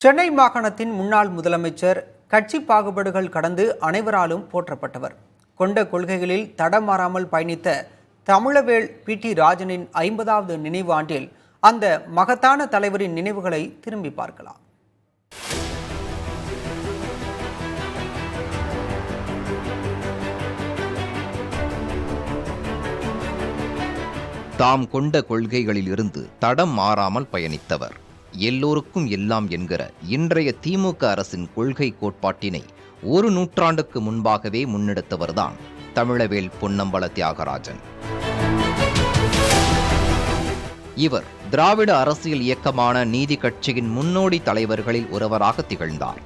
சென்னை மாகாணத்தின் முன்னாள் முதலமைச்சர் கட்சி பாகுபாடுகள் கடந்து அனைவராலும் போற்றப்பட்டவர். கொண்ட கொள்கைகளில் தடமாறாமல் பயணித்த தமிழவேள் பி.டி. ராஜனின் 50வது நினைவு ஆண்டில் அந்த மகத்தான தலைவரின் நினைவுகளை திரும்பி பார்க்கலாம். தாம் கொண்ட கொள்கைகளில் இருந்து தடம் மாறாமல் பயணித்தவர். எல்லோருக்கும் எல்லாம் என்கிற இன்றைய திமுக அரசின் கொள்கை கோட்பாட்டினை ஒரு நூற்றாண்டுக்கு முன்பாகவே முன்னெடுத்தவர்தான் தமிழவேள் பொன்னம்பல தியாகராஜன். இவர் திராவிட அரசியல் இயக்கமான நீதி கட்சியின் முன்னோடி தலைவர்களில் ஒருவராக திகழ்ந்தார்.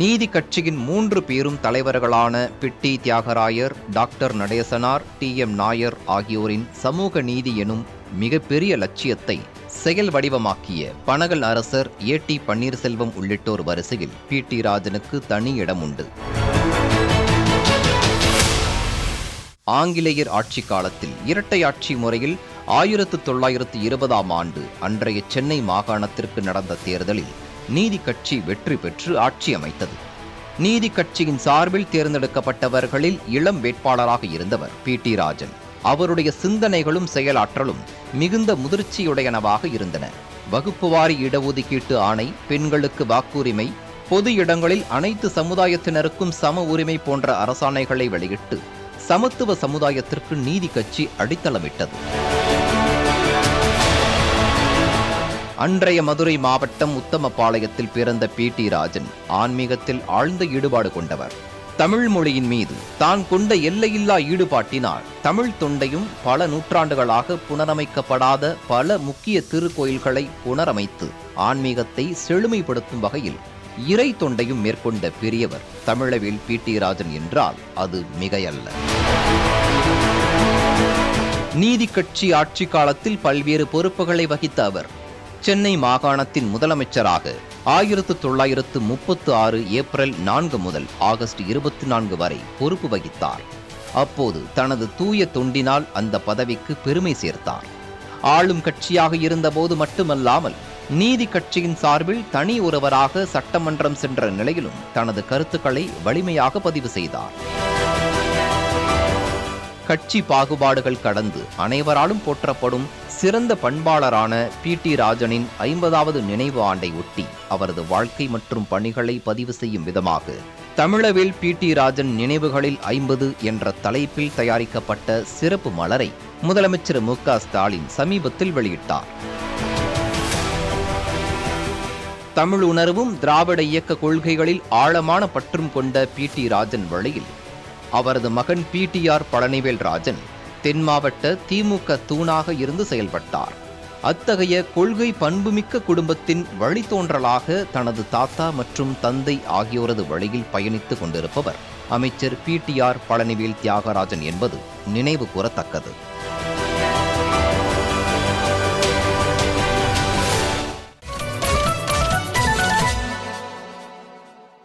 நீதி கட்சியின் 3 பேரும் தலைவர்களான PT. Thyagarayar, doctor Natesanar, TM. Nair ஆகியோரின் சமூக நீதி எனும் மிகப்பெரிய லட்சியத்தை செயல் வடிவமாக்கிய பனகல் அரசர் ஏ.டி. பன்னீர்செல்வம் உள்ளிட்டோர் வரிசையில் பி.டி. ராஜனுக்கு தனி இடம் உண்டு. ஆங்கிலேயர் ஆட்சி காலத்தில் இரட்டை ஆட்சி முறையில் 1920ஆம் ஆண்டு அன்றைய சென்னை மாகாணத்திற்கு நடந்த தேர்தலில் நீதி கட்சி வெற்றி பெற்று ஆட்சி அமைத்தது. நீதி கட்சியின் சார்பில் தேர்ந்தெடுக்கப்பட்டவர்களில் இளம் வேட்பாளராக இருந்தவர் பி.டி. ராஜன். அவருடைய சிந்தனைகளும் செயலாற்றலும் மிகுந்த முதிர்ச்சியுடையனவாக இருந்தன. வகுப்புவாரி இடஒதுக்கீட்டு ஆணை, பெண்களுக்கு வாக்குரிமை, பொது இடங்களில் அனைத்து சமுதாயத்தினருக்கும் சம உரிமை போன்ற அரசாணைகளை வெளியிட்டு சமத்துவ சமுதாயத்திற்கு நீதி கட்சி அடித்தளமிட்டது. அன்றைய மதுரை மாவட்டம் உத்தமபாளையத்தில் பிறந்த பி.டி. ராஜன் ஆன்மீகத்தில் ஆழ்ந்த ஈடுபாடு கொண்டவர். தமிழ் மொழியின் மீது தான் கொண்ட எல்லையில்லா ஈடுபாட்டினால் தமிழ் தொண்டையும் பல நூற்றாண்டுகளாக புனரமைக்கப்படாத பல முக்கிய திருக்கோயில்களை புனரமைத்து ஆன்மீகத்தை செழுமைப்படுத்தும் வகையில் இறை தொண்டையும் மேற்கொண்ட பெரியவர் தமிழவேள் பி.டி. ராஜன் என்றால் அது மிகையல்ல. நீதி கட்சி ஆட்சி காலத்தில் பல்வேறு பொறுப்புகளை வகித்த அவர் சென்னை மாகாணத்தின் முதலமைச்சராக 1936 ஏப்ரல் 4 முதல் ஆகஸ்ட் 24 வரை பொறுப்பு வகித்தார். அப்போது தனது தூய தொண்டினால் அந்த பதவிக்கு பெருமை சேர்த்தார். ஆளும் கட்சியாக இருந்தபோது மட்டுமல்லாமல் நீதி கட்சியின் சார்பில் தனி ஒருவராக சட்டமன்றம் சென்ற நிலையிலும் தனது கருத்துக்களை வலிமையாக பதிவு செய்தார். கட்சி பாகுபாடுகள் கடந்து அனைவராலும் போற்றப்படும் சிறந்த பண்பாளரான பி.டி. ராஜனின் 50வது நினைவு ஆண்டை ஒட்டி அவரது வாழ்க்கை மற்றும் பணிகளை பதிவு செய்யும் விதமாக தமிழவேள் பி.டி. ராஜன் நினைவுகளில் 50 என்ற தலைப்பில் தயாரிக்கப்பட்ட சிறப்பு மலரை முதலமைச்சர் மு.க. ஸ்டாலின் சமீபத்தில் வெளியிட்டார். தமிழ் உணர்வும் திராவிட இயக்க கொள்கைகளில் ஆழமான பற்றும் கொண்ட பி.டி. ராஜன் வழியில் அவரது மகன் பி.டி.ஆர். பழனிவேல் ராஜன் தென் மாவட்ட திமுக தூணாக இருந்து செயல்பட்டார். அத்தகைய கொள்கை பண்புமிக்க குடும்பத்தின் வழித்தோன்றலாக தனது தாத்தா மற்றும் தந்தை ஆகியோரது வழியில் பயணித்துக் கொண்டிருப்பவர் அமைச்சர் பி.டி.ஆர். பழனிவேல் தியாகராஜன் என்பது நினைவு கூறத்தக்கது.